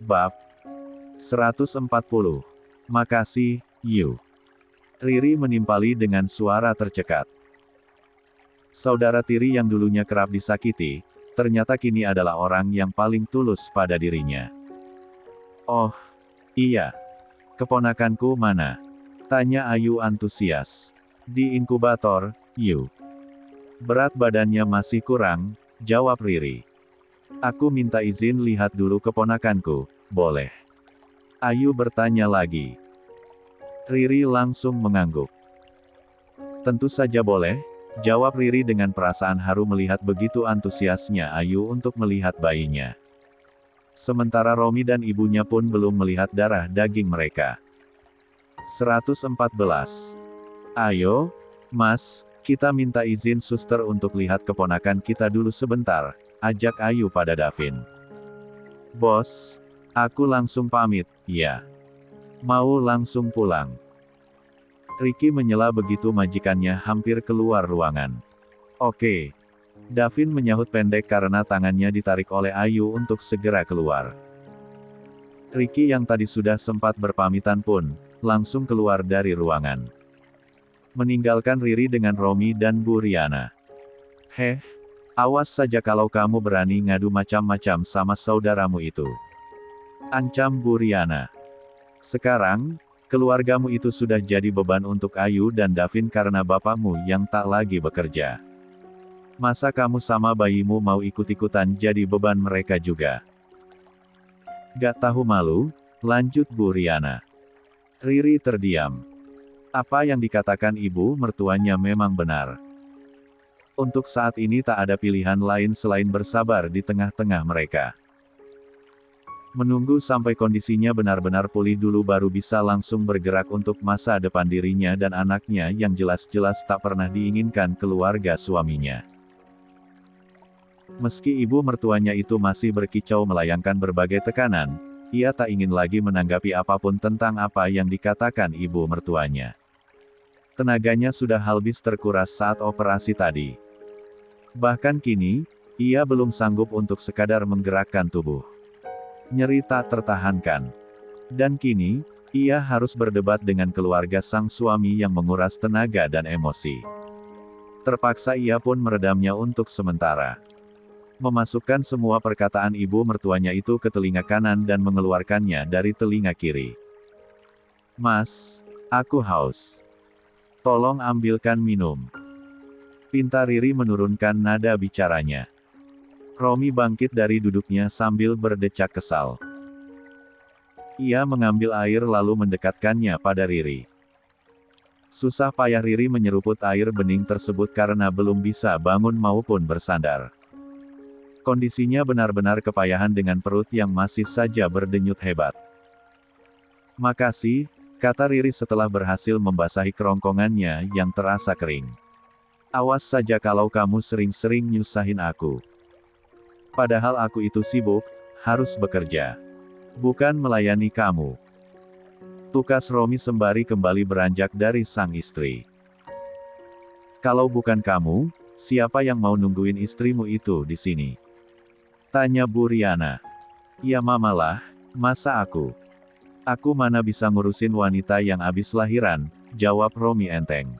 Bab 140. Makasih, Yu. Riri menimpali dengan suara tercekat. Saudara tiri yang dulunya kerap disakiti, ternyata kini adalah orang yang paling tulus pada dirinya. Oh, iya. Keponakanku mana? Tanya Ayu antusias. Di inkubator, Yu. Berat badannya masih kurang, jawab Riri. Aku minta izin lihat dulu keponakanku, boleh? Ayu bertanya lagi. Riri langsung mengangguk. Tentu saja boleh, jawab Riri dengan perasaan haru melihat begitu antusiasnya Ayu untuk melihat bayinya. Sementara Romi dan ibunya pun belum melihat darah daging mereka. 114. Ayo, Mas, kita minta izin suster untuk lihat keponakan kita dulu sebentar, ajak Ayu pada Davin. Bos, aku langsung pamit, ya. Mau langsung pulang. Ricky menyela begitu majikannya hampir keluar ruangan. Oke. Davin menyahut pendek karena tangannya ditarik oleh Ayu untuk segera keluar. Ricky yang tadi sudah sempat berpamitan pun, langsung keluar dari ruangan. Meninggalkan Riri dengan Romi dan Bu Riana. Heh, awas saja kalau kamu berani ngadu macam-macam sama saudaramu itu. Ancam Bu Riana. Sekarang, keluargamu itu sudah jadi beban untuk Ayu dan Davin karena bapakmu yang tak lagi bekerja. Masa kamu sama bayimu mau ikut-ikutan jadi beban mereka juga? Gak tahu malu? Lanjut Bu Riana. Riri terdiam. Apa yang dikatakan ibu mertuanya memang benar. Untuk saat ini tak ada pilihan lain selain bersabar di tengah-tengah mereka. Menunggu sampai kondisinya benar-benar pulih dulu baru bisa langsung bergerak untuk masa depan dirinya dan anaknya yang jelas-jelas tak pernah diinginkan keluarga suaminya. Meski ibu mertuanya itu masih berkicau melayangkan berbagai tekanan, ia tak ingin lagi menanggapi apapun tentang apa yang dikatakan ibu mertuanya. Tenaganya sudah habis terkuras saat operasi tadi. Bahkan kini, ia belum sanggup untuk sekadar menggerakkan tubuh. Nyeri tak tertahankan. Dan kini, ia harus berdebat dengan keluarga sang suami yang menguras tenaga dan emosi. Terpaksa ia pun meredamnya untuk sementara. Memasukkan semua perkataan ibu mertuanya itu ke telinga kanan dan mengeluarkannya dari telinga kiri. Mas, aku haus. Tolong ambilkan minum. Pinta Riri menurunkan nada bicaranya. Romi bangkit dari duduknya sambil berdecak kesal. Ia mengambil air lalu mendekatkannya pada Riri. Susah payah Riri menyeruput air bening tersebut karena belum bisa bangun maupun bersandar. Kondisinya benar-benar kepayahan dengan perut yang masih saja berdenyut hebat. Makasih, kata Riri setelah berhasil membasahi kerongkongannya yang terasa kering. Awas saja kalau kamu sering-sering nyusahin aku. Padahal aku itu sibuk, harus bekerja. Bukan melayani kamu. Tukas Romi sembari kembali beranjak dari sang istri. Kalau bukan kamu, siapa yang mau nungguin istrimu itu di sini? Tanya Bu Riana. Ya mamalah, masa aku? Aku mana bisa ngurusin wanita yang abis lahiran, jawab Romi enteng.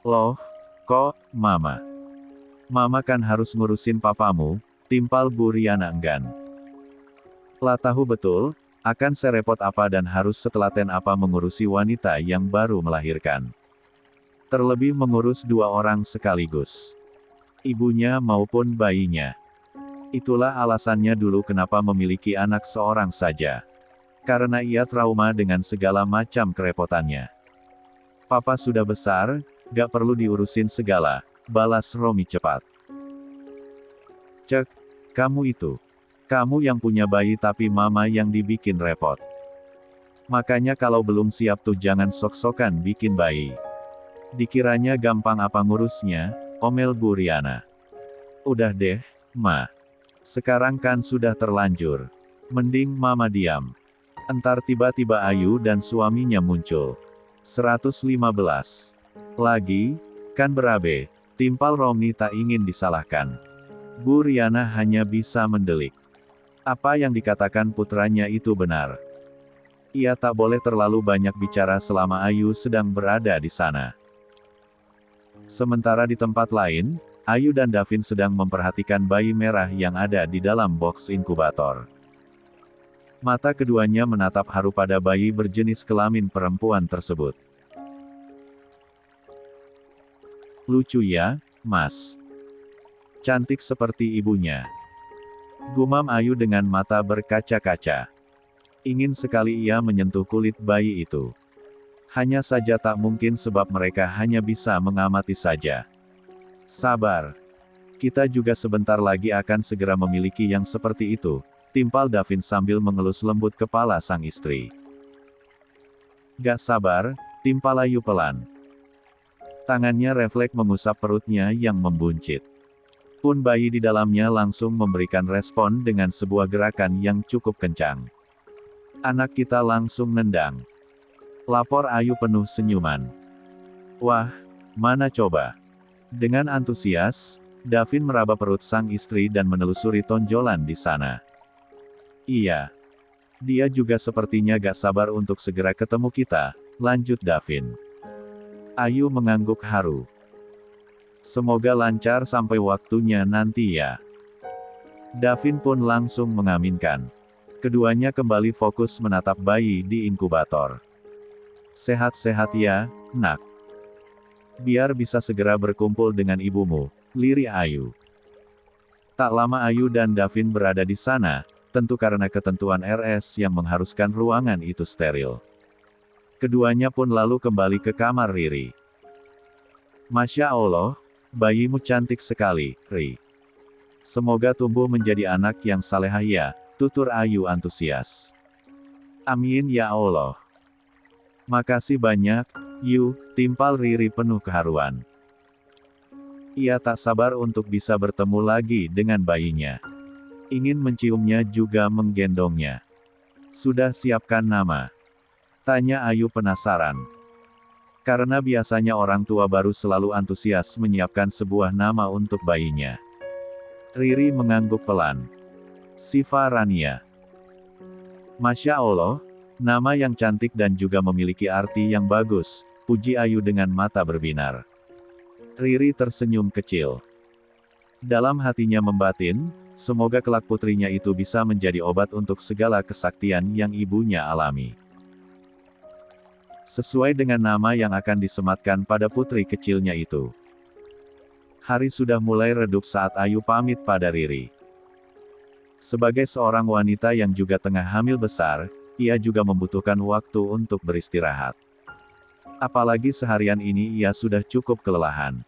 Loh, kok, mama? Mama kan harus ngurusin papamu, timpal Bu Riana enggan. Lah tahu betul, akan serepot apa dan harus setelaten apa mengurusi wanita yang baru melahirkan. Terlebih mengurus dua orang sekaligus. Ibunya maupun bayinya. Itulah alasannya dulu kenapa memiliki anak seorang saja. Karena ia trauma dengan segala macam kerepotannya. Papa sudah besar, gak perlu diurusin segala, balas Romi cepat. Cek, kamu itu. Kamu yang punya bayi tapi mama yang dibikin repot. Makanya kalau belum siap tuh jangan sok-sokan bikin bayi. Dikiranya gampang apa ngurusnya, omel Bu Riana. Udah deh, Ma. Sekarang kan sudah terlanjur. Mending mama diam. Entar tiba-tiba Ayu dan suaminya muncul. 115. Lagi, kan berabe, timpal Romi tak ingin disalahkan. Bu Riana hanya bisa mendelik. Apa yang dikatakan putranya itu benar. Ia tak boleh terlalu banyak bicara selama Ayu sedang berada di sana. Sementara di tempat lain, Ayu dan Davin sedang memperhatikan bayi merah yang ada di dalam box inkubator. Mata keduanya menatap haru pada bayi berjenis kelamin perempuan tersebut. Lucu ya, Mas. Cantik seperti ibunya. Gumam Ayu dengan mata berkaca-kaca. Ingin sekali ia menyentuh kulit bayi itu. Hanya saja tak mungkin sebab mereka hanya bisa mengamati saja. Sabar. Kita juga sebentar lagi akan segera memiliki yang seperti itu, timpal Davin sambil mengelus lembut kepala sang istri. Gak sabar, timpal Ayu pelan. Tangannya refleks mengusap perutnya yang membuncit. Pun bayi di dalamnya langsung memberikan respon dengan sebuah gerakan yang cukup kencang. Anak kita langsung nendang. Lapor Ayu penuh senyuman. Wah, mana coba. Dengan antusias, Davin meraba perut sang istri dan menelusuri tonjolan di sana. Iya. Dia juga sepertinya gak sabar untuk segera ketemu kita, lanjut Davin. Ayu mengangguk haru. Semoga lancar sampai waktunya nanti ya. Davin pun langsung mengaminkan. Keduanya kembali fokus menatap bayi di inkubator. Sehat-sehat ya, nak. Biar bisa segera berkumpul dengan ibumu, lirih Ayu. Tak lama Ayu dan Davin berada di sana, tentu karena ketentuan RS yang mengharuskan ruangan itu steril. Keduanya pun lalu kembali ke kamar Riri. Masya Allah, bayimu cantik sekali, Ri. Semoga tumbuh menjadi anak yang salehah ya, tutur Ayu antusias. Amin ya Allah. Makasih banyak, Yu, timpal Riri penuh keharuan. Ia tak sabar untuk bisa bertemu lagi dengan bayinya. Ingin menciumnya juga menggendongnya. Sudah siapkan nama? Tanya Ayu penasaran. Karena biasanya orang tua baru selalu antusias menyiapkan sebuah nama untuk bayinya. Riri mengangguk pelan. Siva Rania. Masya Allah, nama yang cantik dan juga memiliki arti yang bagus, puji Ayu dengan mata berbinar. Riri tersenyum kecil. Dalam hatinya membatin, semoga kelak putrinya itu bisa menjadi obat untuk segala kesaktian yang ibunya alami. Sesuai dengan nama yang akan disematkan pada putri kecilnya itu. Hari sudah mulai redup saat Ayu pamit pada Riri. Sebagai seorang wanita yang juga tengah hamil besar, ia juga membutuhkan waktu untuk beristirahat. Apalagi seharian ini ia sudah cukup kelelahan.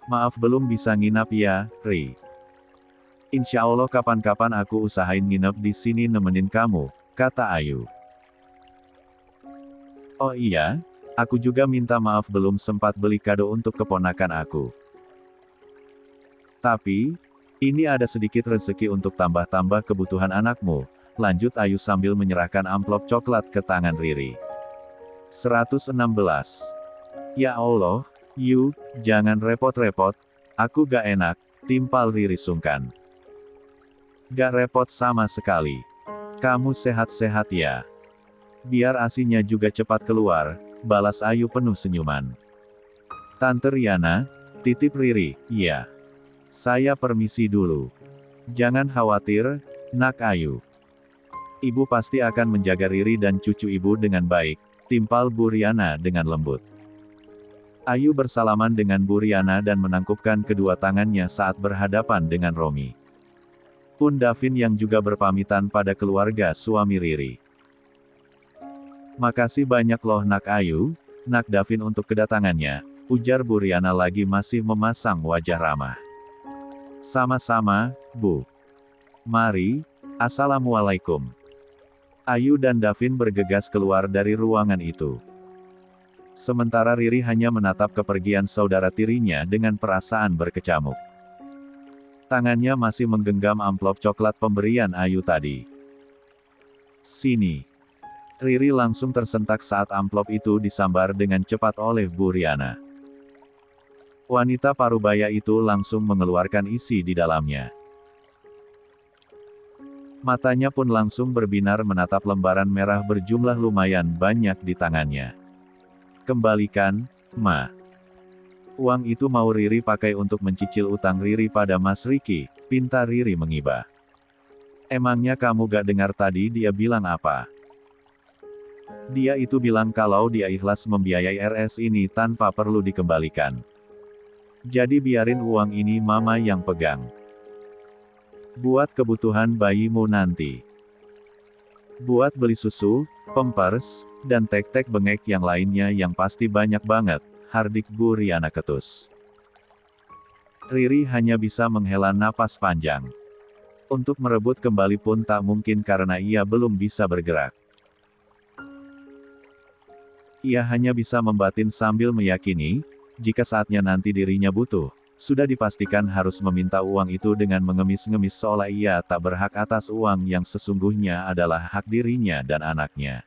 Maaf belum bisa nginap ya, Ri. Insya Allah kapan-kapan aku usahain nginep di sini nemenin kamu, kata Ayu. Oh iya, aku juga minta maaf belum sempat beli kado untuk keponakan aku. Tapi, ini ada sedikit rezeki untuk tambah-tambah kebutuhan anakmu, lanjut Ayu sambil menyerahkan amplop coklat ke tangan Riri. 116. Ya Allah, Yu, jangan repot-repot, aku gak enak, timpal Riri sungkan. Gak repot sama sekali. Kamu sehat-sehat ya. Biar asinya juga cepat keluar, balas Ayu penuh senyuman. Tante Riana, titip Riri, iya. Saya permisi dulu. Jangan khawatir, nak Ayu. Ibu pasti akan menjaga Riri dan cucu ibu dengan baik, timpal Bu Riana dengan lembut. Ayu bersalaman dengan Bu Riana dan menangkupkan kedua tangannya saat berhadapan dengan Romi. Pun Davin yang juga berpamitan pada keluarga suami Riri. Makasih banyak loh nak Ayu, nak Davin untuk kedatangannya, ujar Bu Riana lagi masih memasang wajah ramah. Sama-sama, Bu. Mari, Assalamualaikum. Ayu dan Davin bergegas keluar dari ruangan itu. Sementara Riri hanya menatap kepergian saudara tirinya dengan perasaan berkecamuk. Tangannya masih menggenggam amplop coklat pemberian Ayu tadi. Sini. Riri langsung tersentak saat amplop itu disambar dengan cepat oleh Bu Riana. Wanita parubaya itu langsung mengeluarkan isi di dalamnya. Matanya pun langsung berbinar menatap lembaran merah berjumlah lumayan banyak di tangannya. Kembalikan, Ma. Uang itu mau Riri pakai untuk mencicil utang Riri pada Mas Riki, pinta Riri mengiba. Emangnya kamu gak dengar tadi dia bilang apa? Dia itu bilang kalau dia ikhlas membiayai RS ini tanpa perlu dikembalikan. Jadi biarin uang ini Mama yang pegang. Buat kebutuhan bayimu nanti. Buat beli susu, pampers, dan tek-tek bengek yang lainnya yang pasti banyak banget, hardik Bu Riana ketus. Riri hanya bisa menghela napas panjang. Untuk merebut kembali pun tak mungkin karena ia belum bisa bergerak. Ia hanya bisa membatin sambil meyakini, jika saatnya nanti dirinya butuh, sudah dipastikan harus meminta uang itu dengan mengemis-ngemis seolah ia tak berhak atas uang yang sesungguhnya adalah hak dirinya dan anaknya.